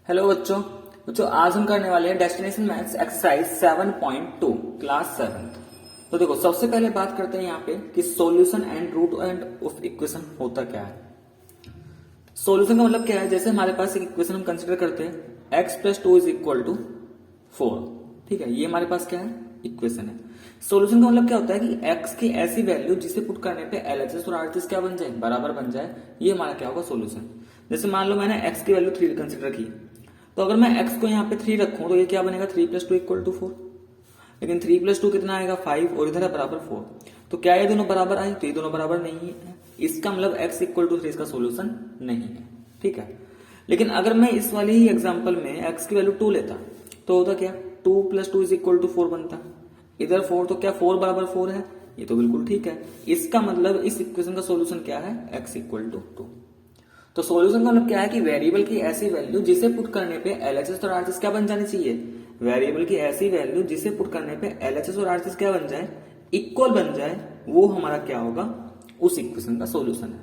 Hello बच्चों। आज हम करने वाले हैं डेस्टिनेशन मैथ्स एक्सरसाइज 7.2 क्लास 7। तो देखो, सबसे पहले बात करते हैं यहाँ पे कि solution and root and of equation होता क्या है। सॉल्यूशन का मतलब क्या है, जैसे हमारे पास एक इक्वेशन हम कंसिडर करते हैं x plus 2 is equal to 4। ठीक है, ये हमारे पास क्या है, इक्वेशन है। सॉल्यूशन का मतलब क्या होता है कि x की ऐसी वैल्यू जिसे पुट करने पे LHS और RHS क्या बन जाए, बराबर बन जाए। ये हमारा क्या होगा, सॉल्यूशन। जैसे मान लो मैंने x की वैल्यू 3 कंसिडर की, तो अगर मैं x को यहाँ पे 3 रखूं तो ये क्या बनेगा, 3 प्लस 2 इक्वल टू 4। लेकिन 3 प्लस 2 कितना आएगा, 5, और इधर है बराबर 4। तो क्या ये दोनों बराबर आए, तो ये दोनों बराबर नहीं है। इसका मतलब x इक्वल टू 3 इसका सोल्यूशन नहीं है। ठीक है, लेकिन अगर मैं इस वाली ही एग्जाम्पल में x की वैल्यू 2 लेता तो होता क्या, 2 प्लस 2 इज इक्वल टू 4 बनता। इधर 4, तो क्या 4 बराबर 4 है, ये तो बिल्कुल ठीक है। इसका मतलब इस इक्वेशन का सोल्यूशन क्या है, x इक्वल टू 2। तो सॉल्यूशन का मतलब क्या है कि वेरिएबल की ऐसी वैल्यू जिसे पुट करने पे LHS और RHS क्या बन जानी चाहिए, वेरिएबल की ऐसी वैल्यू जिसे पुट करने पे LHS और RHS क्या बन जाए, इक्वल बन जाए, वो हमारा क्या होगा, उस इक्वेशन का सॉल्यूशन है।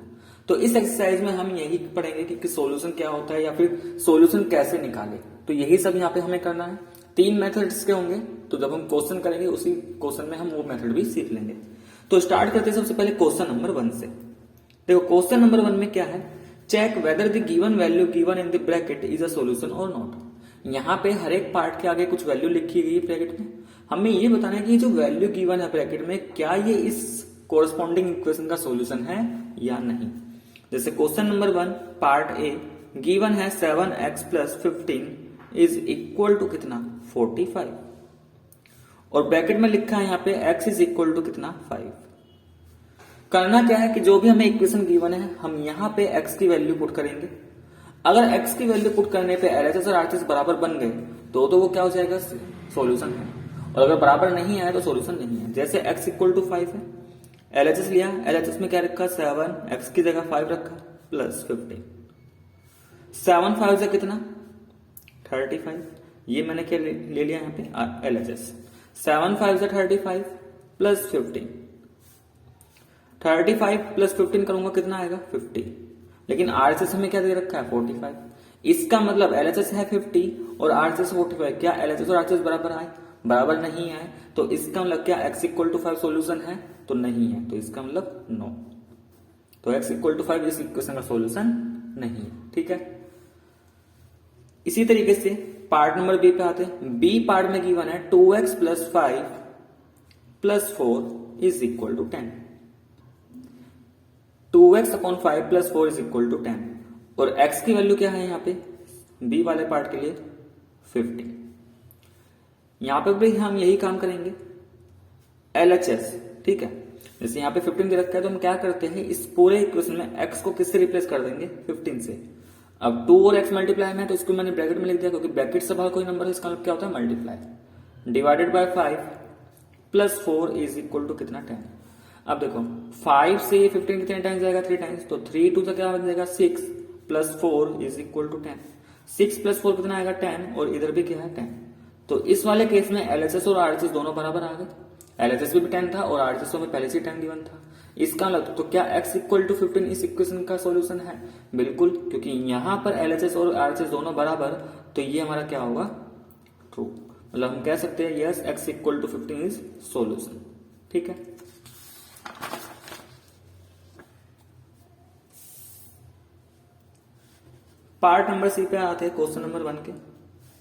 तो इस एक्सरसाइज में हम यही पढ़ेंगे कि सॉल्यूशन क्या होता है या फिर सॉल्यूशन कैसे निकाले। तो यही सब यहाँ पे हमें करना है। 3 मेथड्स के होंगे, तो जब हम क्वेश्चन करेंगे उसी क्वेश्चन में हम वो मेथड भी सीख लेंगे। तो स्टार्ट करते हैं सबसे पहले क्वेश्चन नंबर 1 से। देखो, क्वेश्चन नंबर 1 में क्या है, check whether the given value given in the bracket is a solution और नॉट। यहाँ पे हर एक पार्ट के आगे कुछ वैल्यू लिखी गई है ब्रैकेट में। हमें ये बताना है कि जो वैल्यू गिवन है ब्रैकेट में, क्या ये इस कोरस्पॉन्डिंग इक्वेशन का सॉल्यूशन है या नहीं। जैसे question number 1 part A, given है 7x plus 15 is equal to कितना, 45, और ब्रैकेट में लिखा है यहाँ पे x इज इक्वल टू कितना, 5। करना क्या है कि जो भी हमें इक्वेशन गिवन है, हम यहाँ पे x की वैल्यू पुट करेंगे। अगर x की वैल्यू पुट करने पे LHS और RHS बराबर बन गए तो वो क्या हो जाएगा, सॉल्यूशन है। और अगर बराबर नहीं आए तो सॉल्यूशन नहीं है। जैसे x इक्वल टू 5 है, LHS लिया, LHS में क्या रखा, 7, x की जगह 5 रखा, प्लस 15। 7 5 से कितना, 35। ये मैंने क्या ले लिया यहाँ पे, LHS। 7 5 से 35 प्लस 15। 35 प्लस 15 करूंगा कितना आएगा, 50। लेकिन RHS में क्या दे रखा है, 45। इसका मतलब LHS है 50 और RHS 45। क्या LHS और RHS बराबर आए, बराबर नहीं है। तो इसका मतलब क्या x इक्वल टू 5 सोल्यूशन है, तो नहीं है। तो इसका मतलब नो। तो x इक्वल टू 5 इस इक्वेशन का सोल्यूशन नहीं है। ठीक है, इसी तरीके से पार्ट नंबर बी पे आते हैं। बी पार्ट में गिवन है 2x plus 5 plus 4 is equal to 10। 2x upon 5 plus 4 is equal to 10, और x की वैल्यू क्या है यहाँ पे, b वाले पार्ट के लिए 50। यहां पे भी हम यही काम करेंगे, LHS। ठीक है, जैसे यहाँ पे 15 दे रखा है, तो हम क्या करते हैं, इस पूरे इक्वेशन में x को किससे रिप्लेस कर देंगे, 15 से। अब 2 और x मल्टीप्लाई में, तो इसको मैंने ब्रैकेट में लिख दिया, क्योंकि ब्रैकेट से बाहर कोई नंबर है, इसका मतलब क्या होता है, multiply. Divided by 5 plus 4 is equal to कितना, 10। अब देखो 5 से 15 कितने टाइम्स जाएगा, 3 टाइम्स। तो 3 2 से क्या बन जाएगा, 6 plus 4 is equal to 10। 6 plus 4 कितना आएगा, 10, और इधर भी क्या है, 10। तो इस वाले केस में LHS और RHS दोनों बराबर आ गए। LHS भी 10 था और RHS में पहले से 10 गिवन था। इसका मतलब तो क्या x इक्वल टू 15 इस इक्वेशन का सॉल्यूशन है, बिल्कुल, क्योंकि यहां पर LHS और RHS दोनों बराबर, तो ये हमारा क्या होगा, ट्रू। मतलब हम कह सकते हैं yes, x equal to 15 is solution. ठीक है, पार्ट नंबर सी पे आते हैं क्वेश्चन नंबर 1 के।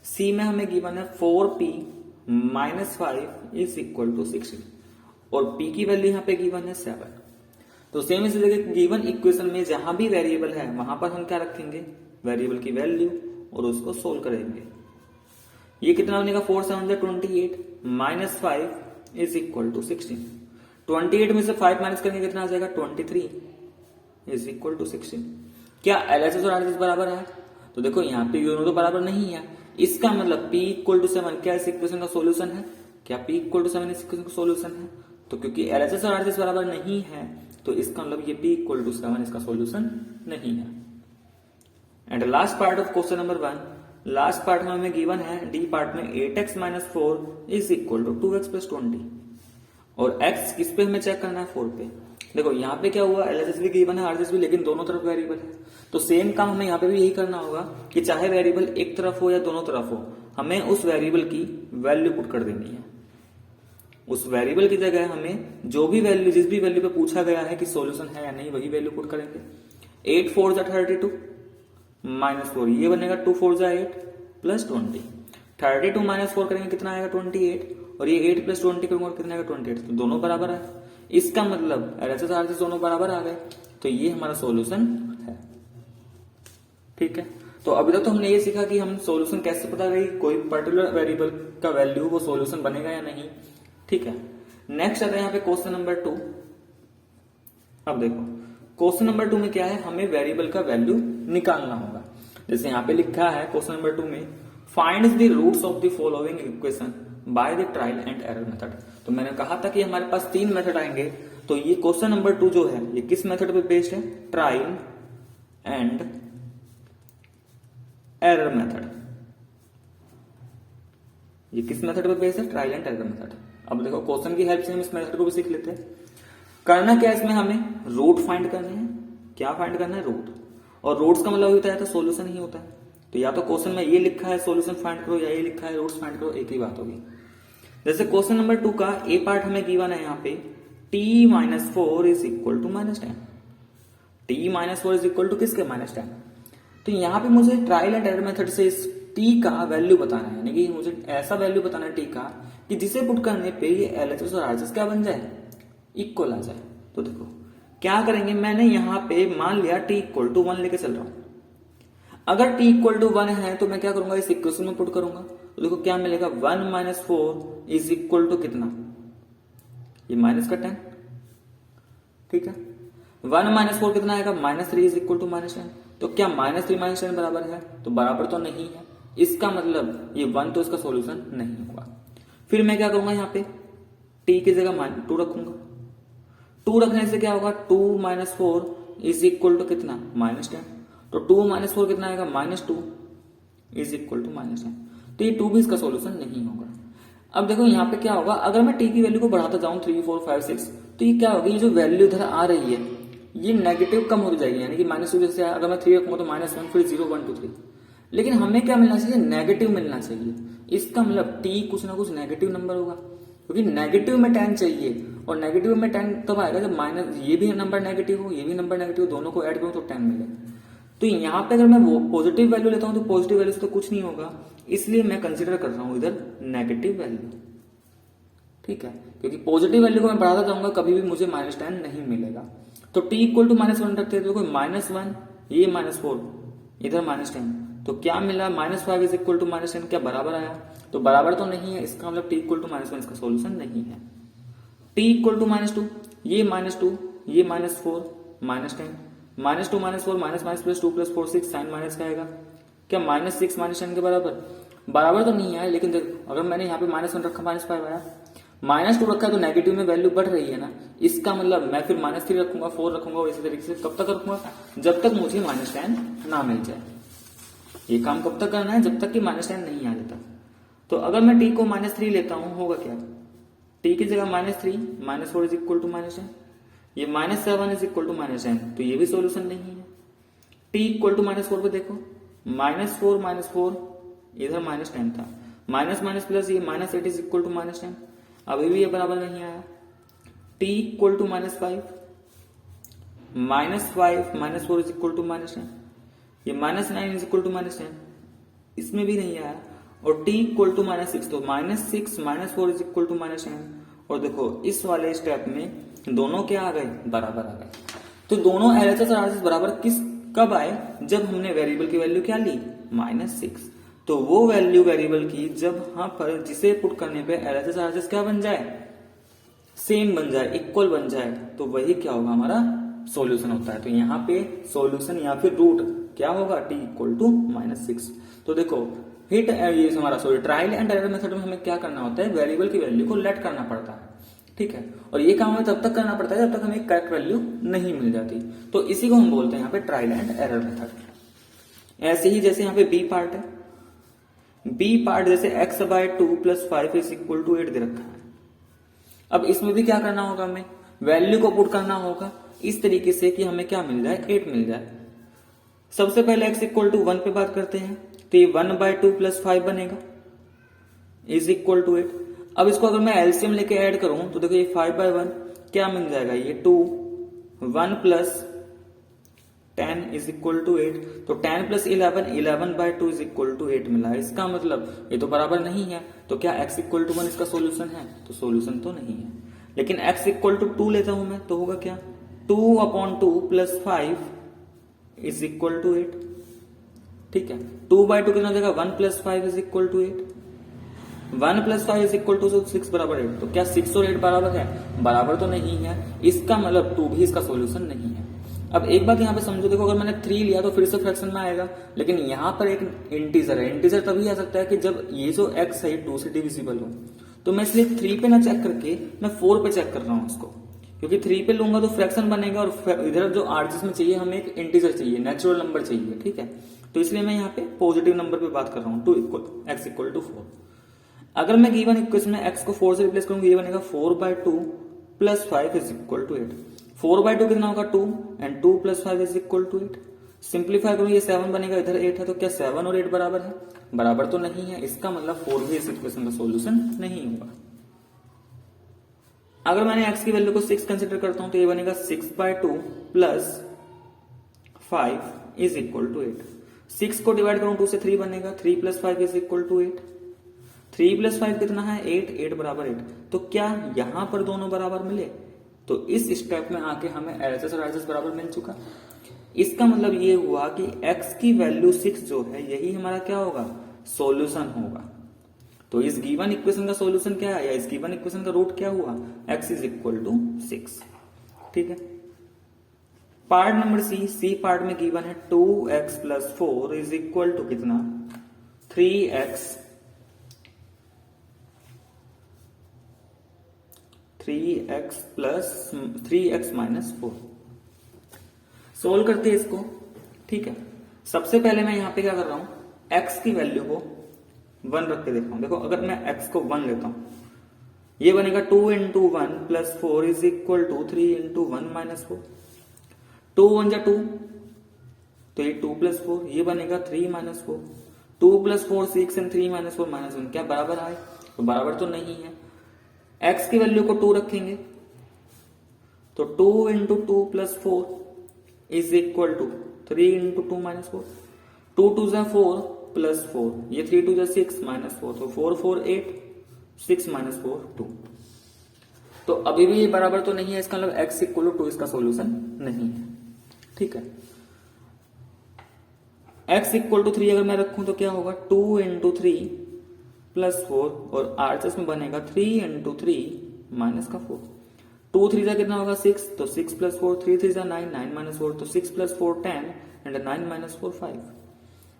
सी में हमें गिवन है 4p minus 5 is equal to 16, और p की वैल्यू यहाँ पे गिवन है 7। तो सेम इसी जगह गिवन इक्वेशन में जहां भी वेरिएबल है वहां पर हम क्या रखेंगे, वेरिएबल की वैल्यू, और उसको सोल्व करेंगे। ये कितना बनेगा, 4 7 28 माइनस 5 इज इक्वल टू 16। 28 में से 5 माइनस करेंगे कितना आ जाएगा, 23 इज इक्वल टू 16। क्या LHS और RHS बराबर है, तो देखो यहाँ पे दोनों तो बराबर नहीं है। इसका मतलब p इक्वल टू 7 क्या इस इक्वेशन का सॉल्यूशन है, क्या p इक्वल टू 7 इस इक्वेशन का सॉल्यूशन है। तो क्योंकि LHS और RHS बराबर नहीं है, तो इसका मतलब ये p इक्वल टू 7 इसका सॉल्यूशन नहीं है। And last part of question number 1, last part में हमें गिवन है डी पार्ट में 8x minus 4 is equal to 2x plus 20, और x किस पे हमें चेक करना है, 4 पे। देखो यहाँ पे क्या हुआ, LHS भी गिवन है, RHS भी, लेकिन दोनों तरफ वेरिएबल है। तो सेम काम हमें यहाँ पे भी यही करना होगा कि चाहे वेरिएबल एक तरफ हो या दोनों तरफ हो, हमें उस वेरिएबल की वैल्यू पुट कर देनी है। उस वेरिएबल की जगह हमें जो भी वैल्यू, जिस भी वैल्यू पे पूछा गया है कि सॉल्यूशन है या नहीं, वही वैल्यू पुट करेंगे। 8 4 जा 32 -4, ये बनेगा 2 4 जा 8 प्लस 20। 32 -4 करेंगे कितना आएगा 28, और ये 8 प्लस 20 करूंगा कितना आएगा 28, तो दोनों बराबर है। इसका मतलब एलएचएस आरएचएस दोनों बराबर आ गए, तो ये हमारा सॉल्यूशन है। ठीक है, तो अभी तक तो हमने ये सीखा कि हम सॉल्यूशन कैसे पता करें, कोई पर्टिकुलर वेरिएबल का वैल्यू वो सॉल्यूशन बनेगा या नहीं। ठीक है, नेक्स्ट आता है यहाँ पे क्वेश्चन नंबर 2। अब देखो क्वेश्चन नंबर 2 में क्या है, हमें वेरिएबल का वैल्यू निकालना होगा। जैसे यहाँ पे लिखा है क्वेश्चन नंबर 2 में, find the roots of the following equation by the trial and error method. तो मैंने कहा था कि हमारे पास 3 मेथड आएंगे, तो ये क्वेश्चन नंबर 2 जो है ये किस मेथड पे बेस्ड है, ट्रायल एंड एरर मेथड। ये किस मेथड पे बेस्ड है, ट्रायल एंड एरर मेथड। अब देखो क्वेश्चन की हेल्प से हम इस मेथड को भी सीख लेते हैं। करना क्या है इसमें, हमें रूट फाइंड करने हैं। क्या फाइंड करना है, रूट। और रूट्स का मतलब होता है तो सॉल्यूशन ही होता है। तो या तो क्वेश्चन में ये लिखा है सॉल्यूशन फाइंड करो, या ये लिखा है रूट्स फाइंड करो, एक ही बात होगी। जैसे क्वेश्चन नंबर 2 का ए पार्ट हमें गिवन है यहाँ पे, t-4 is equal to -10। t-4 is equal to किसके, -10। तो यहाँ पे मुझे ट्रायल एंड एरर मेथड से इस t का वैल्यू बताना है, यानी कि मुझे ऐसा वैल्यू बताना है t का कि जिसे पुट करने पे ये एलएचएस और आरएचएस क्या बन जाए, इक्वल आ जाए। तो देखो क्या करेंगे, मैंने यहाँ पे मान लिया t इक्वल टू 1 लेके चल रहा हूं। अगर t इक्वल टू 1 है तो मैं क्या करूंगा, इस इक्वेशन में पुट करूंगा। तो देखो क्या मिलेगा, 1 - 4 इज इक्वल टू कितना, ये माइनस का 10। ठीक है, 1 - 4 कितना आएगा, -3 इज इक्वल टू -10। तो क्या -3 - 10 बराबर है, तो बराबर तो नहीं है। इसका मतलब ये 1 तो इसका सॉल्यूशन नहीं होगा। फिर मैं क्या करूंगा, यहाँ पे t की जगह 2 रखूंगा। 2 रखने से क्या होगा, 2 - 4 इज इक्वल टू कितना, -10। तो 2 - 4 कितना आएगा, -2 इज इक्वल टू -10। तो ये 2 भी इसका सॉल्यूशन नहीं होगा। अब देखो यहाँ पे क्या होगा, अगर मैं t की वैल्यू को बढ़ाता जाऊं 3 4 5 6, तो ये क्या होगा, ये जो वैल्यू इधर आ रही है ये नेगेटिव कम होती जाएगी, यानी कि -2 जैसे अगर मैं 3 रखूंगा तो -1, फिर 0 1 2 3। लेकिन हमें क्या मिलना चाहिए, नेगेटिव मिलना चाहिए। इसका मतलब t कुछ ना कुछ नेगेटिव नंबर होगा, क्योंकि नेगेटिव में 10 चाहिए, और नेगेटिव में 10 तब आएगा जब माइनस ये भी नंबर नेगेटिव हो, ये भी नंबर नेगेटिव हो, दोनों को ऐड करूं तो 10 मिले। तो यहाँ पे अगर मैं वो पॉजिटिव वैल्यू लेता हूं तो पॉजिटिव वैल्यू से तो कुछ नहीं होगा, इसलिए मैं कंसीडर कर रहा हूं इधर नेगेटिव वैल्यू। ठीक है, क्योंकि पॉजिटिव वैल्यू को मैं बढ़ाता जाऊंगा कभी भी मुझे -10 नहीं मिलेगा। तो t इक्वल टू -1 रखते हैं, तो कोई -1, ये -4, इधर -10, तो क्या मिला, -5 इज इक्वल टू -10, क्या बराबर आया, तो बराबर तो नहीं है। इसका मतलब t इक्वल टू -1 इसका सॉल्यूशन नहीं है। t इक्वल टू -2, ये -2, ये -4, -10, -2 -4 minus plus 2 plus 4 6, sign minus का आएगा, क्या -6 -10 के बराबर, बराबर तो नहीं है। लेकिन देखो अगर मैंने यहाँ पे -1 रखा, -5 आया, -2 रखा तो नेगेटिव में वैल्यू बढ़ रही है ना। इसका मतलब मैं फिर -3 रखूंगा, 4 रखूंगा, और इसी तरीके से कब तक रखूंगा, जब तक मुझे -10 ना मिल जाए। ये काम कब तक करना है, जब तक कि -10 नहीं आ जाता। तो अगर मैं t को -3 लेता हूं, होगा क्या, t की जगह -3, -4 इज इक्वल टू -10, ये -7 इज इक्वल टू -10, तो ये भी सॉल्यूशन नहीं है। t इक्वल टू -4 पे देखो, -4 -4 इधर -10 था, माइनस माइनस प्लस, ये -8 इज इक्वल टू -10, अभी भी ये बराबर नहीं आया। t equal to -5, -5 -4 is equal to -10, ये -9 इज इक्वल टू -10, इसमें भी नहीं आया। और t इक्वल टू -6, तो -6 -4 इज इक्वल टू -10, और देखो इस वाले स्टेप में दोनों क्या आ गए, बराबर आ गए। तो दोनों एलएचएस और आरएचएस बराबर किस कब आए, जब हमने वेरिएबल की वैल्यू क्या ली, -6। तो वो वैल्यू वेरिएबल की जब यहाँ पर जिसे पुट करने पे एलएचएस आरएचएस क्या बन जाए, सेम बन जाए, इक्वल बन जाए, तो वही क्या होगा, हमारा सॉल्यूशन होता है। तो यहाँ पे सॉल्यूशन या फिर रूट क्या होगा, t इक्वल टू -6। तो देखो हिट ये हमारा ट्रायल एंड एरर मेथड में हमें क्या करना होता है, वेरिएबल की वैल्यू को लेट करना पड़ता है। ठीक है, और ये काम हमें तब तक करना पड़ता है जब तक हमें करेक्ट वैल्यू नहीं मिल जाती। तो इसी को हम बोलते हैं यहाँ पे ट्रायल एंड एरर मेथड। ऐसे ही जैसे यहाँ पे बी पार्ट है, बी पार्ट जैसे x/2 + 5 इज इक्वल टू 8 दे रखा है। अब इसमें भी क्या करना होगा, हमें वैल्यू को पुट करना होगा इस तरीके से कि हमें क्या मिल जाए, 8 मिल जाए। सबसे पहले x इक्वल टू 1 पे बात करते हैं, तो ये 1/2 प्लस 5 बनेगा इज इक्वल टू 8। अब इसको अगर मैं एलसीएम लेके ऐड करूं तो देखो ये 5/1 क्या मिल जाएगा, ये 2, 1 प्लस 10 इज इक्वल टू 8। तो 10 प्लस 11, 11/2 इज इक्वल टू 8 मिला। इसका मतलब ये तो बराबर नहीं है, तो क्या x इक्वल टू 1 इसका सोल्यूशन है? तो सोल्यूशन तो नहीं है। लेकिन x इक्वल टू 2 लेता हूं मैं, तो होगा क्या, 2/2 प्लस 5 इज इक्वल टू 8। ठीक है, 2/2 कितना हो जाएगा, 1 plus 5 is equal to 8। 1 plus 5 is equal to 6 बराबर 8। तो क्या 6 और 8 बराबर है? बराबर तो नहीं है। इसका मतलब 2 भी इसका सोल्यूशन नहीं है। अब एक बात यहाँ पे समझो, देखो अगर मैंने 3 लिया तो फिर से फ्रैक्शन में आएगा, लेकिन यहाँ पर एक इंटीजर है। इंटीजर तभी आ सकता है कि जब ये जो x है 2 से डिविजिबल हो। तो मैं इसलिए 3 पे ना चेक करके मैं 4 पे चेक कर रहा हूँ इसको, क्योंकि 3 पे लूंगा तो फ्रैक्शन बनेगा और इधर जो आरजीएस में चाहिए हमें एक इंटीजर चाहिए, नेचुरल नंबर चाहिए। ठीक है, तो इसलिए मैं यहाँ पे पॉजिटिव नंबर पे बात कर रहा हूँ, x इक्वल टू 4। अगर मैं गिवन इक्वेशन में x को 4 से रिप्लेस करूंगा, ये बनेगा 4/2 प्लस 5 इज इक्वल टू 8। 4/2 कितना होगा, 2, and 2 plus 5 is equal to 8। Simplify करूं, ये 7 बनेगा, इधर 8 है, तो क्या 7 और 8 बराबर है? बराबर तो नहीं है। इसका मतलब 4 भी इस इक्वेशन का सोल्यूशन नहीं होगा। अगर मैंने x की वैल्यू को 6 कंसिडर करता हूं, तो ये बनेगा 6/2 प्लस 5 इज इक्वल टू 8। 6 को डिवाइड करूं 2 से, 3 बनेगा, 3 plus 5 is equal to 8। 3 plus 5 कितना है, 8, 8 बराबर 8। तो क्या यहां पर दोनों बराबर मिले? तो इस स्टेप में आके हमें एलएचएस और आरएचएस बराबर मिल चुका। इसका मतलब ये हुआ कि x की वैल्यू 6 जो है यही हमारा क्या होगा, सॉल्यूशन होगा। तो इस गिवन इक्वेशन का सॉल्यूशन क्या है, या इस गिवन इक्वेशन का रूट क्या हुआ, x इज इक्वल टू 6। ठीक है, पार्ट नंबर सी पार्ट में गिवन है 2x plus 4 is equal to कितना, 3x plus 3x minus 4। Solve करते हैं इसको। ठीक है, सबसे पहले मैं यहां पे क्या कर रहा हूं, x की वैल्यू को 1 रख के देखता हूं। देखो अगर मैं x को 1 लेता हूं, ये बनेगा 2 into 1 plus 4 is equal to 3 into 1 minus 4। 2 1 जा 2, तो ये 2 प्लस 4, ये बनेगा 3 minus 4। 2 plus 4 6 and 3 minus 4 minus 1, क्या बराबर आए? तो बराबर तो नहीं है। x की वैल्यू को 2 रखेंगे, तो 2 into 2 plus 4 is equal to 3 into 2 minus 4। 2 2 जा 4 प्लस 4, ये 3 2 जा 6 माइनस 4, तो 4 4 8, 6 माइनस 4 2। तो अभी भी ये बराबर तो नहीं है, इसका मतलब x इक्वल टू 2 इसका सोल्यूशन नहीं है। ठीक है, x इक्वल टू 3 अगर मैं रखूं तो क्या होगा, 2 इंटू 3 प्लस 4, और आरएचएस में बनेगा 3 इंटू 3 माइनस का 4। 2 3 जा कितना होगा, 6, तो 6 प्लस 4, 3 3 जा 9, 9 माइनस 4, तो 6 प्लस 4 10 एंड 9 माइनस 4 5।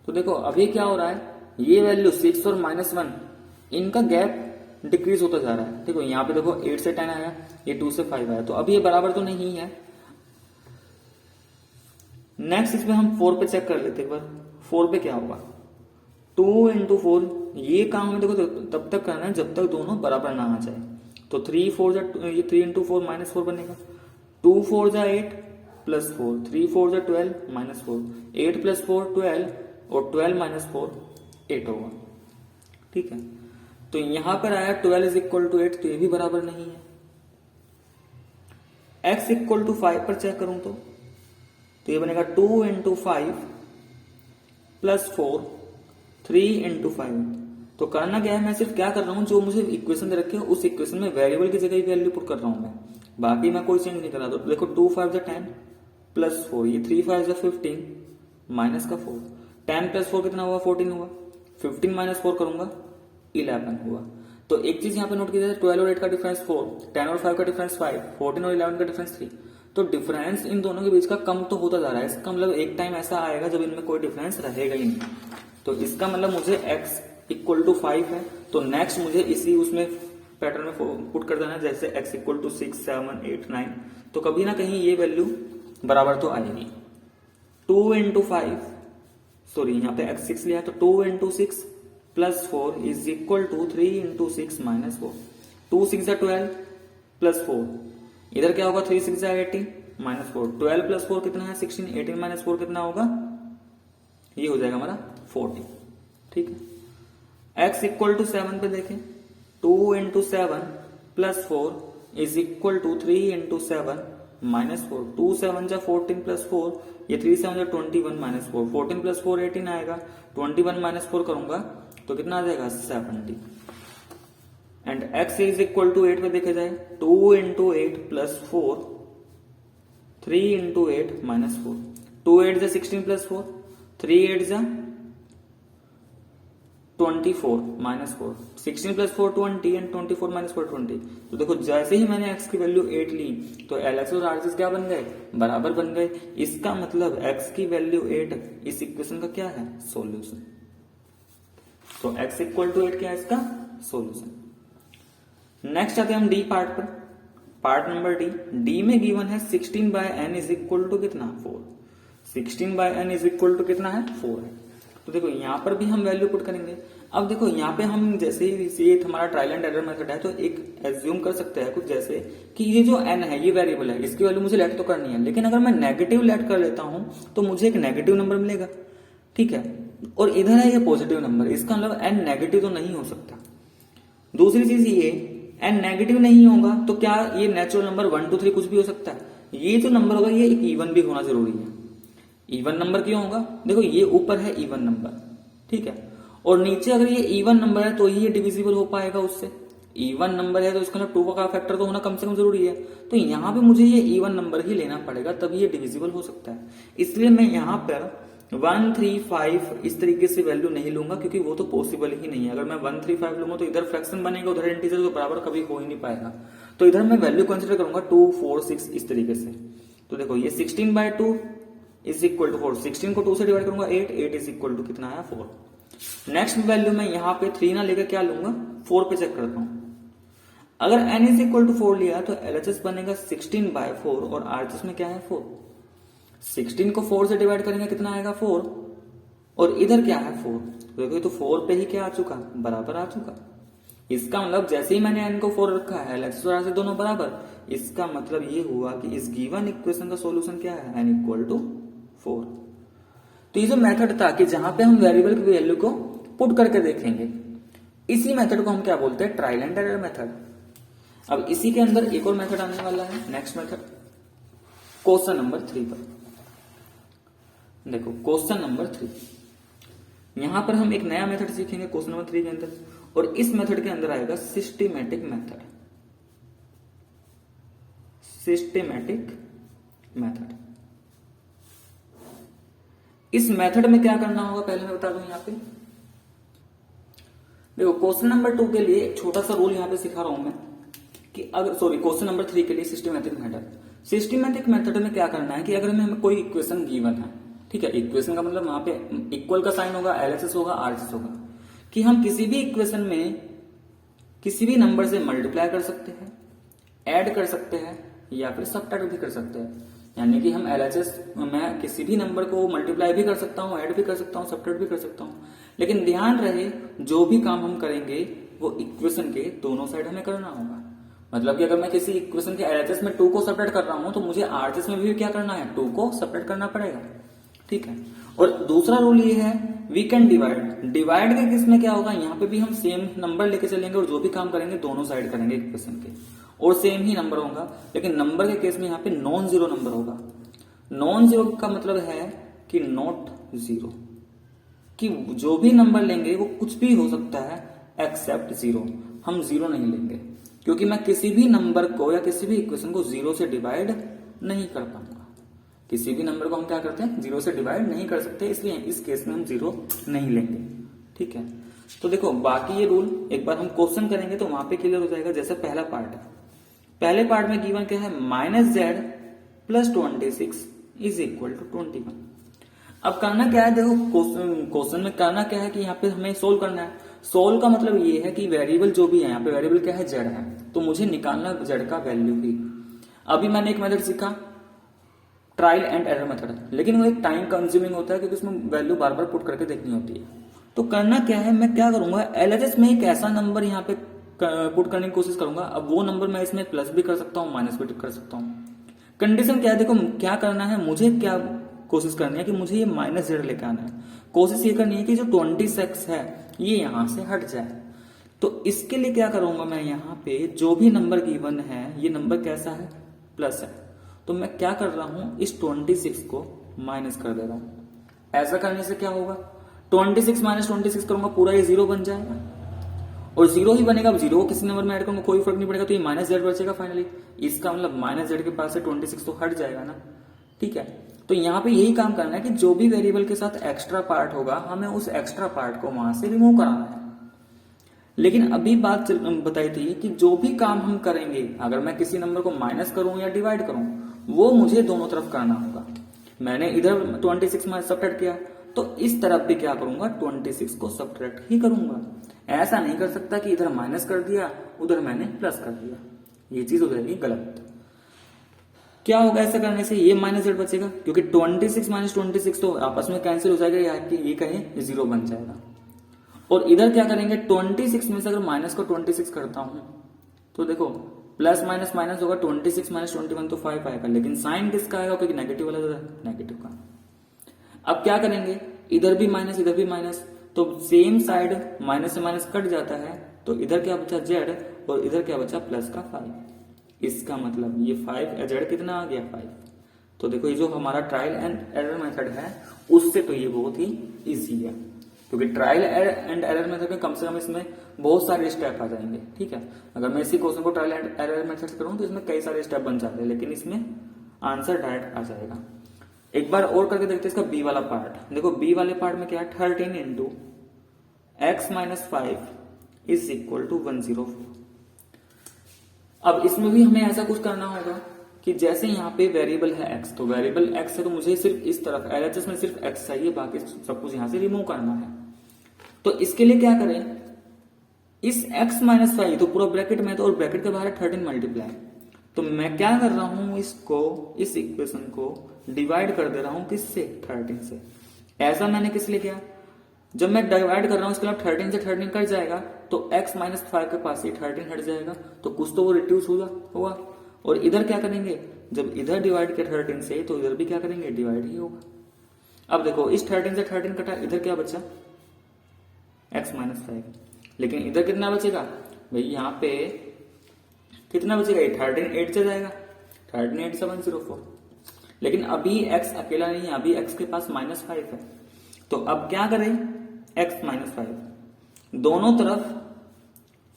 तो देखो अभी क्या हो रहा है, ये वैल्यू 6 और -1 इनका गैप डिक्रीज होता जा रहा है। देखो यहाँ पे देखो 8 से 10 आया, ये 2 से 5 आया, तो अभी ये बराबर तो नहीं है। नेक्स्ट इसमें हम 4 पे चेक कर लेते एक बार। 4 पे क्या होगा, 2 इंटू 4, ये काम हमें देखो तब तक करना है जब तक दोनों बराबर ना आ जाए। तो 3 4 जा, ये 3 इंटू 4 माइनस 4 बनेगा। 2 4 जा 8 प्लस 4, 3 4 जा 12 माइनस 4, 8 प्लस 4 12, और 12 माइनस 4 8 होगा। ठीक है, तो यहां पर आया 12 इज इक्वल टू 8, तो ये भी बराबर नहीं है। x इक्वल टू 5 पर चेक करूं तो ये बनेगा 2 इंटू 5 प्लस 4, 3 इंटू 5। तो करना क्या है, मैं सिर्फ क्या कर रहा हूं, जो मुझे इक्वेशन दे रखी है उस इक्वेशन में वेरिएबल की जगह वैल्यू पुट कर रहा हूं मैं, बाकी मैं कोई चेंज नहीं कर रहा। तो देखो 2 5 जा 10 प्लस 4, ये 3 5 जा 15 माइनस का 4, 10 प्लस 4 कितना हुआ, 14 हुआ। 15 माइनस 4 करूंगा 11 हुआ। तो एक चीज यहाँ पे नोट की जाए, 12 और 8 का डिफरेंस 4, 10 और 5 का डिफरेंस 5, 14 और 11 का डिफरेंस 3। तो डिफरेंस इन दोनों के बीच का कम तो होता जा रहा है। इसका मतलब एक टाइम ऐसा आएगा जब इनमें कोई डिफरेंस रहेगा ही नहीं। तो इसका मतलब मुझे x इक्वल टू 5 है, तो नेक्स्ट मुझे इसी उसमें पैटर्न में पुट कर देना है, जैसे x इक्वल टू 6 7 8 9। तो कभी ना कहीं ये वैल्यू बराबर तो आएगी। 2 इंटू 5, सॉरी यहाँ पे x 6 लिया, तो 2 into 6 plus 4 is equal to 3 into 6 minus 4। 2 6 जा 12 प्लस 4, इधर क्या होगा, 3 6 जा 18 माइनस 4, 12 प्लस 4 कितना है 16, 18 माइनस 4 कितना होगा ये हो जाएगा हमारा 40। ठीक है, x इक्वल टू 7 पे देखें, 2 into 7 plus 4 is equal to 3 into 7 minus 4। 2 7 जा 14 प्लस 4, ये 3 7 जा 21 माइनस 4, 14 प्लस 4 18 आएगा, 21 माइनस 4 करूंगा तो कितना आ जाएगा 70। And x is equal to 8 पे देखा जाए, 2 इंटू 8 प्लस 4, 3 इंटू 8 माइनस 4, 2 8 जा 16 प्लस 4, 3 8 जा 24 माइनस 4, 16 प्लस 4 20 एंड 24 माइनस 4 20। तो देखो जैसे ही मैंने x की वैल्यू 8 ली तो LHS और RHS क्या बन गए, बराबर बन गए। इसका मतलब x की वैल्यू 8 इस इक्वेशन का क्या है, सॉल्यूशन। तो x इक्वल टू 8 क्या है इसका सॉल्यूशन। नेक्स्ट आते हैं हम डी पार्ट पर, पार्ट नंबर डी में गिवन है 16 by n is equal to कितना 4, 16 by n is equal to कितना है 4 है। तो देखो यहां पर भी हम वैल्यू पुट करेंगे। अब देखो यहाँ पे हम जैसे ही ये हमारा ट्रायल एंड एरर मेथड है तो एक एज्यूम कर सकते हैं कुछ जैसे कि ये जो n है ये वेरिएबल है, इसकी वैल्यू मुझे लेट तो करनी है, लेकिन अगर मैं नेगेटिव लेट कर लेता हूं तो मुझे एक नेगेटिव नंबर मिलेगा। ठीक है, और इधर है ये पॉजिटिव नंबर, इसका मतलब n नेगेटिव तो नहीं हो सकता। दूसरी चीज ये n नेगेटिव नहीं होगा तो क्या ये नेचुरल नंबर 1 2 3 कुछ भी हो सकता है। ये जो नंबर होगा ये एक इवन भी होना जरूरी है। इवन नंबर क्यों होगा, देखो ये ऊपर है इवन नंबर, ठीक है, और नीचे अगर ये इवन नंबर है तो ही ये डिविजिबल हो पाएगा उससे। इवन नंबर है तो इसका मतलब 2 का फैक्टर तो होना कम से कम जरूरी है। तो यहाँ पे मुझे ये इवन नंबर ही लेना पड़ेगा तभी ये डिविजिबल हो सकता है। इसलिए मैं यहाँ पर 1 3 5 इस तरीके से वैल्यू नहीं लूंगा क्योंकि वो तो पॉसिबल ही नहीं है। अगर मैं 1 3 5 लूंगा तो इधर फ्रैक्शन बनेगा, उधर इंटीजर तो बराबर कभी हो ही नहीं पाएगा। तो इधर मैं वैल्यू कंसिडर करूंगा 2 4 6 इस तरीके से। तो देखो ये 16 बाय 2 इज इक्वल टू 4, 16 को 2 से डिवाइड करूंगा 8, 8 इज इक्वल टू कितना है 4। नेक्स्ट वैल्यू मैं यहाँ पे 3 ना लेकर क्या लूंगा 4 पे चेक करता हूं। अगर n इज इक्वल टू 4 लिया तो LHS बनेगा 16 बाय 4 और RHS में क्या है 4। 16 को 4 से डिवाइड करेंगे कितना आएगा 4, और इधर क्या है 4, देखो तो 4 पे ही क्या आ चुका, बराबर आ चुका। इसका मतलब जैसे ही मैंने n को 4 रखा है LHS और RHS दोनों बराबर, इसका मतलब ये हुआ कि इस गिवन इक्वेशन का सॉल्यूशन क्या है n इक्वल टू 4। तो ये जो मेथड था कि जहां पे हम वेरिएबल की वैल्यू को पुट करके देखेंगे, इसी मेथड को हम क्या बोलते हैं, ट्रायल एंड एरर मेथड। अब इसी के अंदर एक और मेथड आने वाला है, नेक्स्ट मेथड क्वेश्चन नंबर 3 पर। देखो क्वेश्चन नंबर 3, यहां पर हम एक नया मेथड सीखेंगे क्वेश्चन नंबर 3 के अंदर, और इस मेथड के अंदर आएगा सिस्टेमेटिक मेथड। सिस्टेमेटिक मेथड, इस मेथड में क्या करना होगा पहले मैं बता दूं। यहां पे देखो क्वेश्चन नंबर 2 के लिए एक छोटा सा रूल यहां पे सिखा रहा हूं मैं कि अगर क्वेश्चन नंबर 3 के लिए सिस्टेमेटिक मेथड, सिस्टेमेटिक मेथड में क्या करना है कि अगर हमें कोई इक्वेशन गिवन है, ठीक है, इक्वेशन का मतलब वहां पे इक्वल का साइन होगा, LHS होगा, RHS होगा, कि हम किसी भी इक्वेशन में किसी भी नंबर से मल्टीप्लाई कर सकते हैं, ऐड कर सकते हैं या फिर सब्ट्रैक्ट भी कर सकते हैं। यानी कि हम LHS में किसी भी नंबर को मल्टीप्लाई भी कर सकता हूं, ऐड भी कर सकता हूं, सब्ट्रैक्ट भी कर सकता हूं, लेकिन ध्यान रहे जो भी काम हम करेंगे वो इक्वेशन के दोनों साइड हमें करना होगा। मतलब कि अगर मैं किसी इक्वेशन के LHS में 2 को सब्ट्रैक्ट कर रहा हूं तो मुझे RHS में भी क्या करना है, 2 को सब्ट्रैक्ट करना पड़ेगा, ठीक है। और दूसरा रूल ये है वी कैन डिवाइड, डिवाइड के केस में क्या होगा, यहाँ पे भी हम सेम नंबर लेके चलेंगे और जो भी काम करेंगे दोनों साइड करेंगे इक्वेशन के, और सेम ही नंबर होगा। लेकिन नंबर के केस में यहाँ पे नॉन जीरो नंबर होगा। नॉन जीरो का मतलब है कि नॉट जीरो, कि जो भी नंबर लेंगे वो कुछ भी हो सकता है एक्सेप्ट जीरो। हम जीरो नहीं लेंगे क्योंकि मैं किसी भी नंबर को या किसी भी इक्वेशन को जीरो से डिवाइड नहीं कर पाऊंगा। किसी भी नंबर को हम क्या करते हैं, जीरो से डिवाइड नहीं कर सकते, इसलिए इस केस में हम जीरो नहीं लेंगे, ठीक है। तो देखो बाकी ये रूल एक बार हम क्वेश्चन करेंगे तो वहां पे क्लियर हो जाएगा। जैसे पहला पार्ट है, पहले पार्ट में गिवन क्या है, -z + 26 इज इक्वल टू 21। अब करना क्या है, देखो क्वेश्चन में करना क्या है कि यहाँ पे हमें सोल्व करना है। सोल्व का मतलब ये है कि वेरिएबल जो भी है, यहाँ पे वेरिएबल क्या है, z है, तो मुझे निकालना z का वैल्यू ही। अभी मैंने एक मेथड सीखा ट्रायल एंड एरर मेथड, लेकिन वो एक टाइम कंज्यूमिंग होता है क्योंकि उसमें वैल्यू बार बार पुट करके देखनी होती है। तो करना क्या है, मैं क्या करूंगा, LHS में एक ऐसा नंबर यहाँ पे पुट करने की कोशिश करूंगा। अब वो नंबर मैं इसमें प्लस भी कर सकता हूँ, माइनस भी कर सकता हूँ। कंडीशन क्या है, देखो क्या करना है, मुझे क्या कोशिश करनी है कि मुझे ये माइनस जेड लेके आना है। कोशिश ये करनी है कि जो 26 है ये यहां से हट जाए। तो इसके लिए क्या करूंगा मैं, यहाँ पे जो भी नंबर गिवन है ये नंबर कैसा है, प्लस है। तो मैं क्या कर रहा हूं, इस 26 को माइनस कर दे रहा हूं। ऐसा करने से क्या होगा, 26 माइनस 26 करूंगा, पूरा ये 0 बन जाएगा और 0 ही बनेगा। अब 0 को किसी नंबर में ऐड करूंगा कोई फर्क नहीं पड़ेगा, तो ये माइनस जेड बचेगा फाइनली। इसका मतलब माइनस जेड के पास से 26 तो हट जाएगा ना, ठीक है। तो यहाँ पे यही काम करना है कि जो भी वेरिएबल के साथ एक्स्ट्रा पार्ट होगा हमें उस एक्स्ट्रा पार्ट को वहां से रिमूव कराना है। लेकिन अभी बात बताई थी कि जो भी काम हम करेंगे, अगर मैं किसी नंबर को माइनस करूं या डिवाइड करूं, वो मुझे दोनों तरफ करना होगा। मैंने इधर 26 में सब्ट्रैक्ट किया, तो इस तरफ भी क्या करूंगा, 26 को सब्ट्रैक्ट ही करूंगा। ऐसा नहीं कर सकता कि इधर माइनस कर दिया उधर मैंने प्लस कर दिया, ये चीज हो जाएगी गलत। क्या होगा ऐसा करने से, ये माइनस जेड बचेगा क्योंकि 26 माइनस 26 तो आपस में कैंसिल हो जाएगा, ये कहें 0 बन जाएगा। और इधर क्या करेंगे, 26 में से अगर माइनस को 26 करता हूं तो देखो प्लस माइनस माइनस होगा, 26 माइनस 21 तो 5 आएगा, लेकिन साइन किसका आएगा, क्योंकि नेगेटिव वाला नेगेटिव का। अब क्या करेंगे, इधर भी माइनस इधर भी माइनस, तो सेम साइड माइनस से माइनस कट जाता है, तो इधर क्या बचा जेड और इधर क्या बचा प्लस का 5। इसका मतलब ये 5 जेड कितना आ गया 5। तो देखो ये जो हमारा ट्रायल एंड एरर मेथड है उससे तो ये बहुत ही इजी है, क्योंकि ट्रायल एंड एरर मेथड में कम से कम इसमें बहुत सारे स्टेप आ जाएंगे, ठीक है। अगर मैं इसी क्वेश्चन को ट्रायल एंड एरर मेथड से करूं तो इसमें कई सारे स्टेप बन जाते हैं, लेकिन इसमें आंसर डायरेक्ट आ जाएगा। एक बार और करके देखते हैं इसका बी वाला पार्ट। देखो बी वाले पार्ट में क्या है, 13 into x minus 5 is equal to 104। अब इसमें भी हमें ऐसा कुछ करना होगा कि जैसे यहाँ पे वेरिएबल है एक्स, तो वेरिएबल एक्स है तो मुझे सिर्फ इस तरफ एलएचएस में सिर्फ एक्स चाहिए, बाकी सब कुछ यहां से रिमूव करना है। तो इसके लिए क्या करें, इस x माइनस 5 तो पूरा ब्रैकेट में, तो और ब्रैकेट के बाहर 13 मल्टीप्लाई, तो मैं क्या कर रहा हूं, इसको इस इक्वेशन को डिवाइड कर दे रहा हूं किससे, 13 से। ऐसा मैंने किस लिए किया, जब मैं डिवाइड कर रहा हूं इसके लिए 13 से 13 कट जाएगा तो x माइनस 5 के पास से 13 हट जाएगा, तो कुछ तो वो रिड्यूस होगा। और इधर क्या करेंगे, जब इधर डिवाइड किया 13 से तो इधर भी क्या करेंगे, डिवाइड ही होगा। अब देखो इस 13 से 13 कटा, इधर क्या बचा x माइनस 5, लेकिन इधर कितना बचेगा भाई, यहाँ पे कितना बचेगा, 13 8 से जाएगा, 13 8 704। लेकिन अभी x अकेला नहीं है, अभी x के पास माइनस 5 है, तो अब क्या करें, x माइनस 5 दोनों तरफ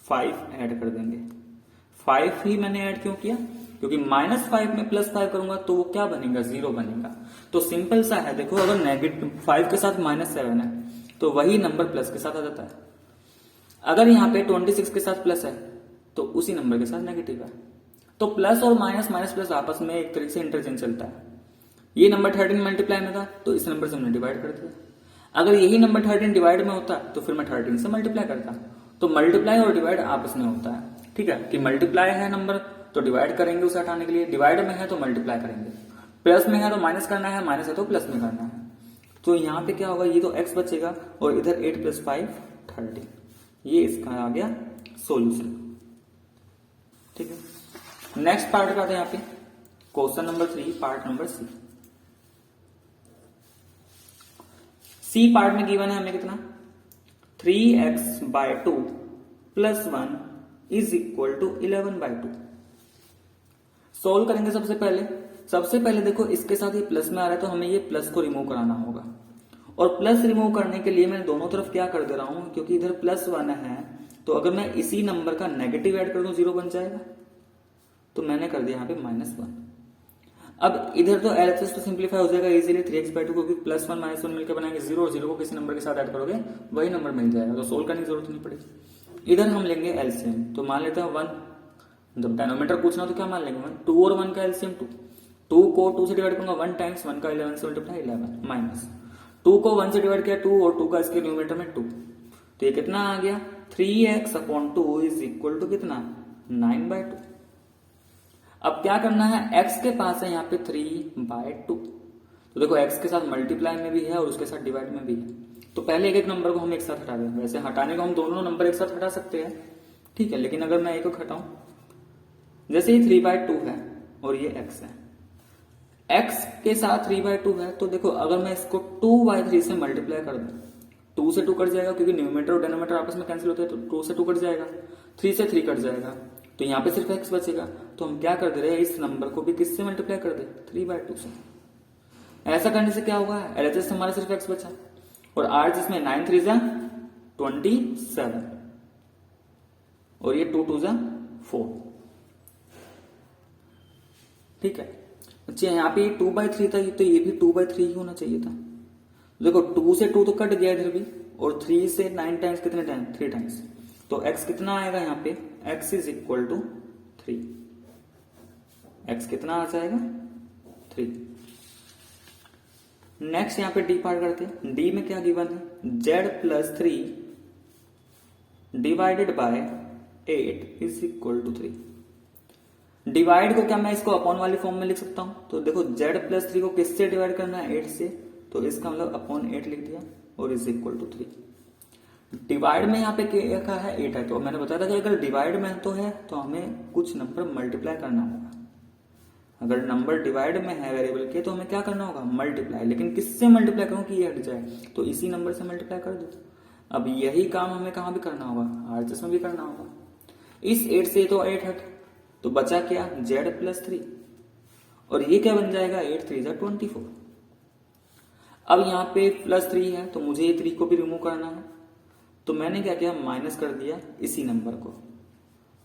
5 ऐड कर देंगे। 5 ही मैंने ऐड क्यों किया, क्योंकि माइनस 5 में प्लस 5 करूंगा तो वो क्या बनेगा, 0 बनेगा। तो सिंपल सा है, देखो अगर नेगेटिव 5 के साथ माइनस 7 है तो वही नंबर प्लस के साथ आ जाता है। अगर यहाँ पे 26 के साथ प्लस है तो उसी नंबर के साथ नेगेटिव है। तो प्लस और माइनस माइनस प्लस आपस में एक तरीके से इंटरचेंज चलता है। ये नंबर 13 मल्टीप्लाई में था तो इस नंबर से हमने डिवाइड कर दिया। अगर यही नंबर 13 डिवाइड में होता तो फिर मैं 13 से मल्टीप्लाई करता। तो मल्टीप्लाई और डिवाइड आपस में होता है, ठीक है, कि मल्टीप्लाई है नंबर तो डिवाइड करेंगे उसे हटाने के लिए, डिवाइड में है तो मल्टीप्लाई करेंगे, प्लस में है तो माइनस करना है, माइनस है तो प्लस में करना है। तो यहाँ पे क्या होगा, ये तो x बचेगा और इधर 8 प्लस 5 13, ये इसका आ गया सॉल्यूशन, ठीक है। नेक्स्ट पार्ट का था यहाँ पे question number 3 part number C part में गिवन है हमें कितना, 3x/2 plus 1 is equal to 11/2। Solve करेंगे सबसे पहले देखो इसके साथ ये प्लस में आ रहा है तो हमें ये प्लस को रिमूव कराना होगा। और प्लस रिमूव करने के लिए मैं दोनों तरफ क्या कर दे रहा हूं, क्योंकि इधर प्लस 1 है तो अगर मैं इसी नंबर का नेगेटिव ऐड कर दूं 0 बन जाएगा, तो मैंने कर दिया यहाँ पे -1। अब इधर तो LHS तो सिंप्लीफाई हो जाएगा इजीली, 3x/2 क्योंकि +1 -1 मिलकर बनाएंगे 0 और 0 को किसी नंबर के साथ ऐड करोगे वही नंबर मिल जाएगा, तो सोल्व करने की जरूरत नहीं पड़ेगी। इधर हम लेंगे एलसीएम, तो मान लेते हैं 1, जब डायनोमीटर पूछना तो क्या मान लेंगे 1, 2 और 1 का एलसीएम 2 को 2 से डिवाइड करूंगा 1 टाइम्स 1 का 11 से मल्टीप्लाई 11 माइनस 2 को 1 से डिवाइड किया 2 और 2 का इसके न्यूमरेटर में 2, तो ये कितना आ गया 3x/2 इज इक्वल टू कितना 9/2। अब क्या करना है, x के पास है यहाँ पे 3/2, तो देखो x के साथ मल्टीप्लाई में भी है और उसके साथ डिवाइड में भी है, तो पहले एक एक नंबर को हम एक साथ हटा दें। वैसे हटाने को हम दोनों नंबर एक साथ हटा सकते हैं, ठीक है, लेकिन अगर मैं एक हटाऊं, जैसे ये 3/2 है और ये x है, x के साथ 3/2 है, तो देखो अगर मैं इसको 2/3 से मल्टीप्लाई कर दूं, 2 से 2 कट जाएगा क्योंकि न्यूमरेटर और डिनोमिनेटर आपस में कैंसिल होते हैं, तो 2 से 2 कट जाएगा, 3 से 3 कट जाएगा, तो यहाँ पे सिर्फ x बचेगा। तो हम क्या कर दे रहे हैं, इस नंबर को भी किससे मल्टीप्लाई कर दे, 3/2 से। ऐसा करने से क्या होगा, LHS हमारा सिर्फ x बचा, और r जिसमें 9 3 जा 27 और ये 2 2 जा 4। ठीक है, अच्छा यहाँ पे 2/3 था, तो ये भी 2/3 ही होना चाहिए था। देखो 2 से 2 तो कट गया इधर भी, और 3 से 9 टाइम्स कितने टाइम, 3 टाइम्स, तो x कितना आएगा यहाँ पे, x is equal to 3। x कितना आ जाएगा, 3। नेक्स्ट यहाँ पे डी पार्ट करते हैं। डी में क्या गिवन है, z+3 divided by 8 is equal to 3। Divide को क्या मैं इसको अपॉन वाली फॉर्म में लिख सकता हूं, तो देखो z+3 को किससे डिवाइड करना है, 8 से, तो इसका मतलब अपॉन 8 लिख दिया और इज इक्वल टू 3। डिवाइड में यहाँ पे क्या है, 8 है, तो मैंने बताया था कि अगर डिवाइड में तो है तो हमें कुछ नंबर मल्टीप्लाई करना होगा। अगर नंबर डिवाइड में है वेरिएबल के, तो हमें क्या करना होगा, मल्टीप्लाई। लेकिन किससे मल्टीप्लाई करूं कि ये हट जाए, तो इसी नंबर से मल्टीप्लाई कर दो। अब यही काम हमें कहां भी करना होगा, RHS में भी करना होगा। इस 8 से तो 8 हट, तो बचा क्या, z+3, और ये क्या बन जाएगा, 8 3 जा 24। अब यहाँ पे +3 है, तो मुझे ये 3 को भी रिमूव करना है, तो मैंने क्या किया, माइनस कर दिया इसी नंबर को,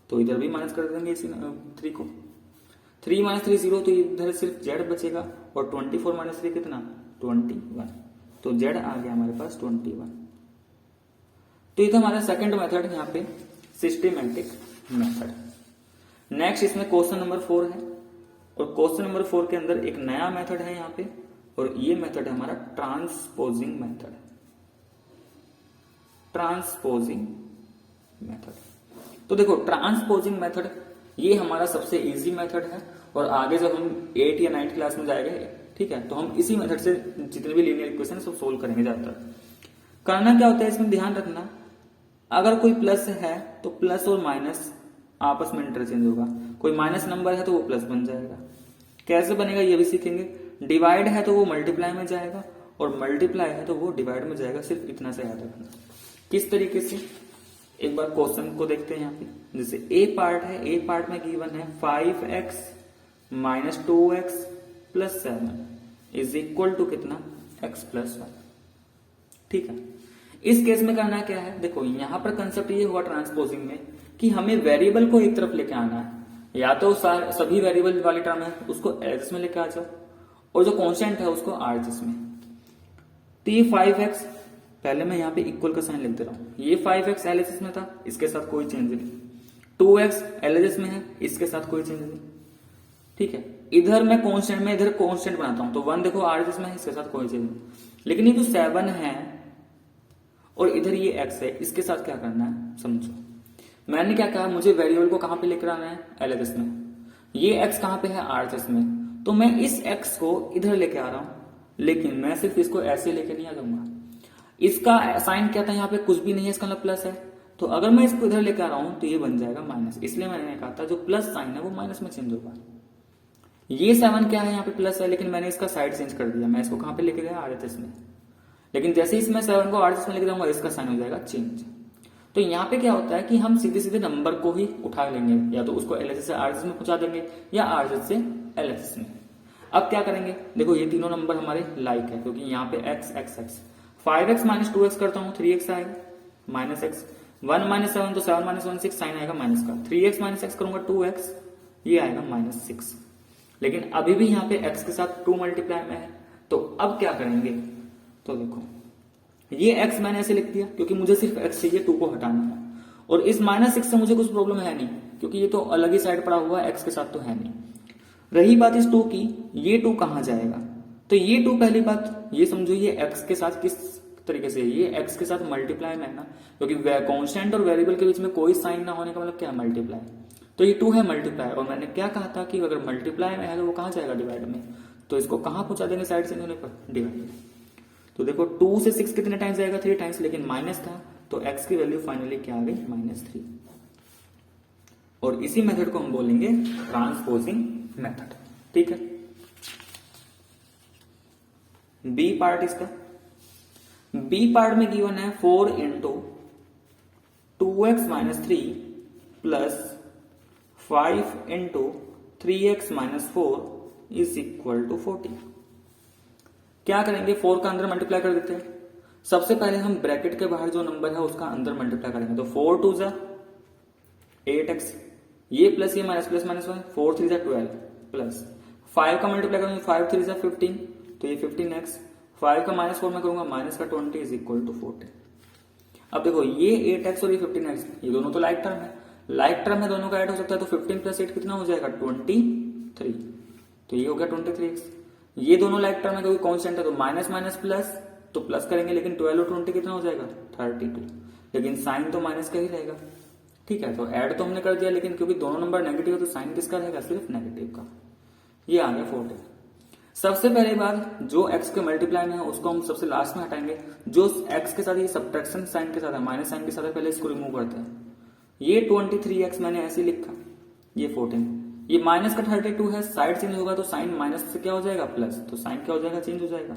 तो इधर भी माइनस कर देंगे इसी 3 को। 3 - 3 0, तो इधर सिर्फ z बचेगा, और 24 - 3 कितना, 21, तो z आ गया हमारे पास 21। तो ये था हमारा सेकंड मेथड, यहाँ पे सिस्टेमेटिक मेथड। नेक्स्ट इसमें क्वेश्चन नंबर 4 है, और क्वेश्चन नंबर 4 के अंदर एक नया मेथड है यहाँ पे, और ये मेथड है हमारा ट्रांसपोजिंग मेथड। ट्रांसपोजिंग मेथड, तो देखो ट्रांसपोजिंग मेथड ये हमारा सबसे इजी मेथड है, और आगे जब हम 8 या 9th क्लास में जाएंगे, ठीक है, तो हम इसी मेथड से जितने भी लीनियर इक्वेशन सब सोल्व करेंगे ज्यादातर। करना क्या होता है इसमें, ध्यान रखना, अगर कोई प्लस है तो प्लस और माइनस आपस में इंटरचेंज होगा, कोई माइनस नंबर है तो वो प्लस बन जाएगा। कैसे बनेगा ये भी सीखेंगे। डिवाइड है तो वो मल्टीप्लाई में जाएगा, और मल्टीप्लाई है तो वो डिवाइड में जाएगा, सिर्फ इतना सा याद रखना। किस तरीके से, एक बार क्वेश्चन को देखते हैं यहाँ पे। जैसे ए पार्ट है, ए पार्ट में गिवन है 5x - 2x + 7 is equal to कितना, x + 1। ठीक है, इस केस में करना क्या है, देखो यहां पर कंसेप्ट ये हुआ ट्रांसपोजिंग में कि हमें वेरिएबल को एक तरफ लेके आना है, या तो सभी वेरिएबल वाली टर्म है उसको LHS में लेके आ जाओ, और जो कांस्टेंट है उसको RHS में। तो ये 5x, पहले मैं यहाँ पे इक्वल का साइन लिख दे रहा हूं, ये 5x LHS में था, इसके साथ कोई चेंज नहीं। 2x LHS में है, इसके साथ कोई चेंज नहीं। ठीक है, इधर मैं कांस्टेंट में इधर कांस्टेंट बनाता हूं, तो 1 देखो RHS में है, इसके साथ कोई चेंज नहीं। लेकिन ये जो 7 है और इधर ये x है, इसके साथ क्या करना है समझो। मैंने क्या कहा, मुझे वेरिएबल को कहां पे लेकर आना है, LHS में। ये x कहां पे है, RHS में, तो मैं इस x को इधर लेके आ रहा हूं, लेकिन मैं सिर्फ इसको ऐसे लेके नहीं आ जाऊंगा। इसका साइन क्या था, यहाँ पे कुछ भी नहीं है, इसका मतलब प्लस है, तो अगर मैं इसको इधर लेके आ रहा हूं तो ये बन जाएगा माइनस। इसलिए मैंने कहा था जो प्लस साइन है वो माइनस में चेंज होगा। ये 7 क्या है, यहाँ पे प्लस है, लेकिन मैंने इसका साइड चेंज कर दिया, मैं इसको कहां पे लेके गया, RHS में। लेकिन जैसे ही इसमें 7 को RHS में लेके जाऊंगा, इसका साइन हो जाएगा चेंज। तो यहाँ पे क्या होता है कि हम सीधे सीधे नंबर को ही उठा लेंगे, या तो उसको LHS से RHS में पहुंचा देंगे, या RHS से LHS में। अब क्या करेंगे, देखो ये तीनों नंबर हमारे लाइक है, क्योंकि यहाँ पे x x x, 5x - 2x करता हूँ, 3x आएगा, -x, 1 - 7 तो 7 - 1 6, साइन आएगा माइनस का। 3x - x करूंगा 2x, ये आएगा -6। लेकिन अभी भी यहाँ पे x के साथ 2 मल्टीप्लाई में है, तो अब क्या करेंगे, तो देखो ये x मैंने ऐसे लिख दिया क्योंकि मुझे सिर्फ x चाहिए, 2 को हटाना है, और इस -6 से मुझे कुछ प्रॉब्लम है नहीं, क्योंकि ये तो अलग ही साइड पड़ा हुआ है, x के साथ तो है नहीं। रही बात इस 2 की, ये 2 कहां जाएगा, तो ये 2 पहली बात ये समझो, ये x के साथ किस तरीके से, ये x के साथ मल्टीप्लाई में है ना, क्योंकि कांस्टेंट और वेरिएबल के बीच में कोई साइन ना होने का मतलब क्या है, मल्टीप्लाई। तो ये 2 है मल्टीप्लाई, और मैंने क्या कहा था कि अगर मल्टीप्लाई में है तो वो कहां जाएगा, डिवाइड में। तो इसको कहां पहुंचा देंगे साइड चेंज होने पर, डिवाइड में। तो देखो 2 से 6 कितने टाइम्स जाएगा, 3 टाइम्स, लेकिन माइनस था, तो x की वैल्यू फाइनली क्या आ गई, -3। और इसी मेथड को हम बोलेंगे ट्रांसपोजिंग मेथड। ठीक है, बी पार्ट इसका, बी पार्ट में गिवन है 4 into 2x minus 3 plus 5 into 3x minus 4 is equal to 40। क्या करेंगे, 4 का अंदर मल्टीप्लाई कर देते हैं। सबसे पहले हम ब्रैकेट के बाहर जो नंबर है उसका अंदर मल्टीप्लाई करेंगे, तो 4 टू जा 8x, ये प्लस ये माइनस प्लस माइनस 1, 4 3 जा 12 प्लस 5 का मल्टीप्लाई करूंगा 5 3 जा 15, तो ये 15x, 5 का माइनस 4 में करूंगा माइनस का 20 इज इक्वल टू 40। अब देखो ये 8x और ये 15x, ये दोनों तो लाइक टर्म है, लाइक टर्म है, दोनों का ऐड हो सकता है, तो 15 प्लस 8 कितना हो जाएगा 23, तो ये हो गया 23x। ये दोनों लाइक टर्म है क्योंकि कांस्टेंट है, तो माइनस माइनस प्लस, तो प्लस करेंगे, लेकिन 12 और 20 कितना हो जाएगा 32, लेकिन साइन तो माइनस का ही रहेगा। ठीक है, तो ऐड तो हमने कर दिया, लेकिन क्योंकि दोनों नंबर नेगेटिव है तो साइन किसका रहेगा, सिर्फ नेगेटिव का। ये आ गया 40। सबसे पहले बात, जो x के मल्टीप्लाई में है उसको हम सबसे लास्ट में हटाएंगे, जो x के साथ ये सब्ट्रैक्शन साइन के साथ है, माइनस साइन के साथ है, पहले इसको रिमूव करते हैं। ये 23x मैंने ऐसे लिखा, ये 14, ये माइनस का 32 है, साइड चेंज होगा तो साइन माइनस से क्या हो जाएगा प्लस, तो साइन क्या हो जाएगा चेंज हो जाएगा।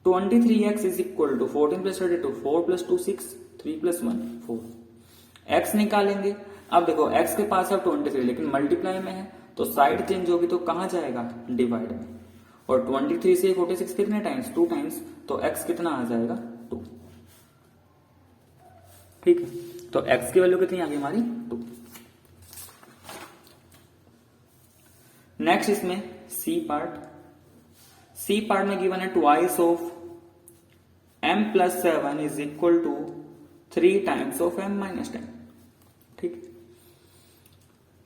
23x is equal to 14 plus 32, 4 plus 2 6, 3 plus 1 4। x निकालेंगे, अब देखो x के पास है 23, लेकिन मल्टीप्लाई में है तो साइड चेंज होगी तो कहां जाएगा, डिवाइड में, और 23 से 46 कितने टाइम्स, 2 टाइम्स, तो x कितना आ जाएगा 2। ठीक है, तो x की वैल्यू कितनी आ गई हमारी 2। नेक्स्ट इसमें सी पार्ट, सी पार्ट में गिवन है twice of m plus 7 is equal to 3 times of m minus 10। ठीक,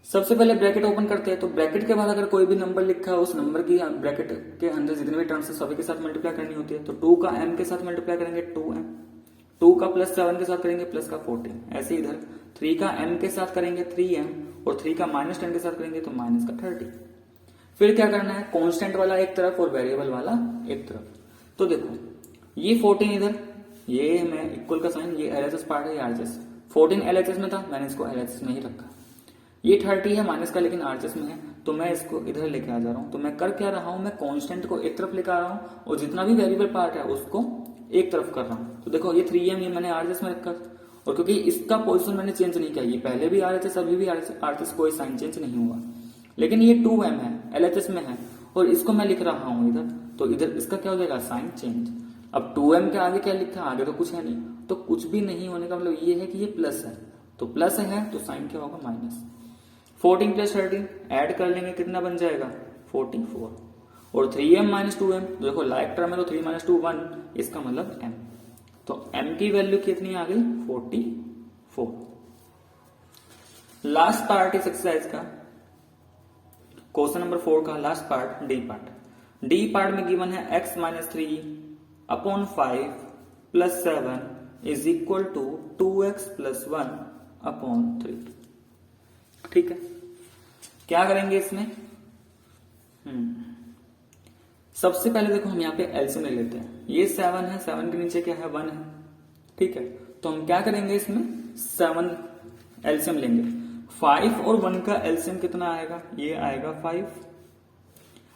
सबसे पहले ब्रैकेट ओपन करते हैं, तो ब्रैकेट के बाद अगर कोई भी नंबर लिखा है उस नंबर की ब्रैकेट के अंदर जितने भी टर्म्स है सभी के साथ मल्टीप्लाई करनी होती है। तो 2 का m के साथ मल्टीप्लाई करेंगे 2m, 2 का प्लस 7 के साथ करेंगे प्लस का 14, ऐसे इधर 3 का m के साथ करेंगे 3m, और 3 का माइनस 10 के साथ करेंगे तो माइनस का 30। फिर क्या करना है, कांस्टेंट वाला एक तरफ और वेरिएबल वाला एक तरफ। तो देखो ये 14 इधर, ये मैं इक्वल का साइन, ये एलएचएस पार्ट है, ये आरएचएस, 14 एलएचएस में था, मैंने इसको एलएचएस में ही रखा। ये 30 है माइनस का, लेकिन आरएचएस में है, तो मैं इसको इधर लेके आ जा रहा हूं। तो मैं कर क्या रहा हूं, मैं कांस्टेंट को एक तरफ लेकर आ रहा हूं और जितना भी वेरिएबल पार्ट है उसको एक तरफ कर रहा हूं। तो देखो ये 3m ये मैंने आरएचएस में रखा, और क्योंकि इसका पोजिशन मैंने चेंज नहीं किया, ये पहले भी आरएचएस अभी भी आरएचएस, कोई साइन चेंज नहीं हुआ, लेकिन ये 2m है, एलएचएस में है, और इसको मैं लिख रहा हूं इधर, तो इधर इसका क्या हो जाएगा साइन चेंज। अब 2m के आगे क्या लिखा, आगे तो कुछ है नहीं, तो कुछ भी नहीं होने का मतलब ये है कि ये प्लस है, तो प्लस है तो साइन क्या होगा माइनस। 14 प्लस 13 ऐड कर लेंगे, कितना बन जाएगा 44, और 3m माइनस 2m, देखो लाइक टर्म है तो 3 माइनस 2 1, इसका मतलब m, तो m की वैल्यू कितनी आ गई 44। लास्ट पार्ट इस एक्सरसाइज का, क्वेश्चन नंबर 4 का last part, D part. D part में गिवन है x minus 3 upon 5 plus 7 is equal to 2x plus 1 upon 3। ठीक है, क्या करेंगे इसमें, सबसे पहले देखो हम यहाँ पे एलसीएम ले लेते हैं। ये 7 है, 7 के नीचे क्या है 1 है। ठीक है, तो हम क्या करेंगे इसमें 7 एलसीएम लेंगे। 5 और 1 का एलसीएम कितना आएगा, ये आएगा 5।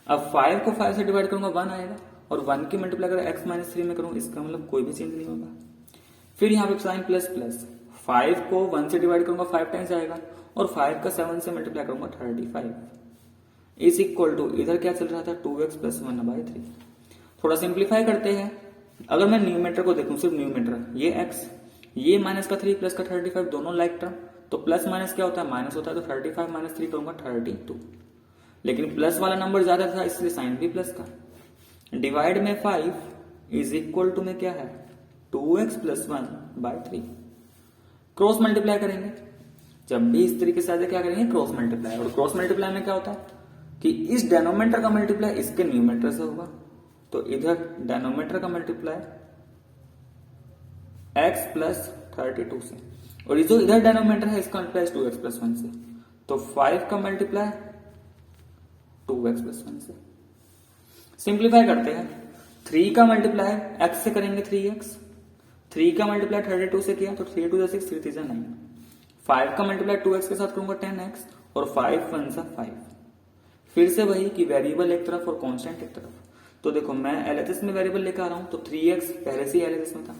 अब 5 को 5 से डिवाइड करूंगा 1 आएगा, और 1 की मल्टीप्लाई अगर x माइनस 3 में करूं, इसका मतलब कोई भी चेंज नहीं होगा। फिर यहाँ पे साइन प्लस प्लस, 5 को 1 से डिवाइड करूंगा 5 टाइम्स आएगा, और 5 का 7 से मल्टीप्लाई करूंगा 35 इज इक्वल टू, इधर क्या चल रहा था 2x प्लस 1/3। थोड़ा सिंप्लीफाई करते हैं, अगर मैं न्यूमेटर को देखूं, सिर्फ न्यूमेटर, ये x, ये माइनस का 3 प्लस का 35, दोनों लाइक टर्म, तो प्लस माइनस क्या होता है माइनस होता है, तो 35 माइनस 3 करूंगा 32, लेकिन प्लस वाला नंबर ज्यादा था इसलिए साइन भी प्लस का। डिवाइड में 5 इज इक्वल टू में क्या है 2x प्लस 1/3। क्रॉस मल्टीप्लाई करेंगे, जब भी इस तरीके से क्या करेंगे क्रॉस मल्टीप्लाई, और क्रॉस मल्टीप्लाई में क्या होता है कि इस डेनोमिनेटर का मल्टीप्लाई इसके न्यूमेटर से होगा, तो इधर डेनोमिनेटर का मल्टीप्लाई x प्लस 32 से, और ये जो इधर डेनोमिनेटर है इसका मल्टीप्लाई 2x प्लस 1 से, तो 5 का मल्टीप्लाई 2x प्लस 1 से। सिंप्लीफाई करते हैं, 3 का मल्टीप्लाई x से करेंगे 3x, 3 का मल्टीप्लाई 32 से किया तो 3 2 6 3 3 9, 5 का मल्टीप्लाई 2x के साथ करूंगा 10x, और 5 1 5। फिर से वही कि वेरिएबल एक तरफ और कांस्टेंट एक तरफ, तो देखो मैं LHS में वेरिएबल लेकर आ रहा हूं, तो 3x पहले से ही LHS में था,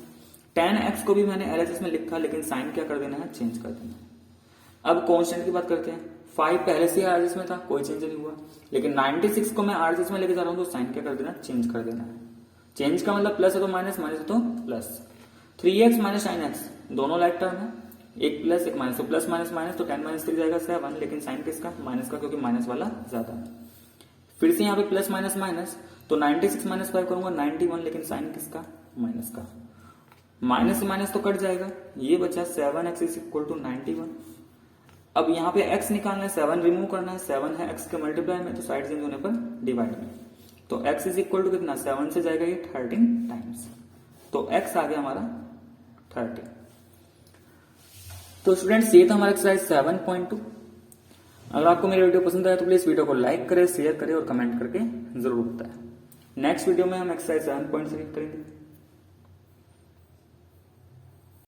10x को भी मैंने LHS में लिखा, लेकिन साइन क्या कर देना है, चेंज कर देना है। अब कांस्टेंट की बात करते हैं, 5 पहले से RHS में था, कोई चेंज नहीं हुआ, लेकिन 96 को मैं RHS में लेके जा रहा हूं, तो साइन क्या कर देना, चेंज कर देना है। चेंज का मतलब प्लस है तो माइनस, माइनस है तो प्लस। 3x माइनस 9x दोनों लाइक टर्म है, एक प्लस एक माइनस, तो प्लस माइनस माइनस, तो 10 माइनस 3 जाएगा 7, लेकिन साइन किसका, माइनस का, क्योंकि माइनस वाला ज्यादा है। फिर से यहाँ पे प्लस माइनस माइनस, तो 96 माइनस 5 करूंगा 91, लेकिन साइन किसका, माइनस का। माइनस से माइनस तो कट जाएगा, ये बचा 7x इज इक्वल टू 91। अब यहाँ पे x निकालना है, 7 रिमूव करना है, 7 है x के मल्टीप्लाई में, तो साइड चेंज होने पर डिवाइड में, तो x इज इक्वल टू कितना, 7 से जाएगा ये 13 टाइम्स, तो x आ गया हमारा 30। तो स्टूडेंट्स ये था हमारा एक्सरसाइज 7.2। अगर आपको मेरी वीडियो पसंद आया तो प्लीज वीडियो को लाइक करें, शेयर करें और कमेंट करके जरूर बताएं। नेक्स्ट वीडियो में हम एक्सरसाइज 7.3 करेंगे।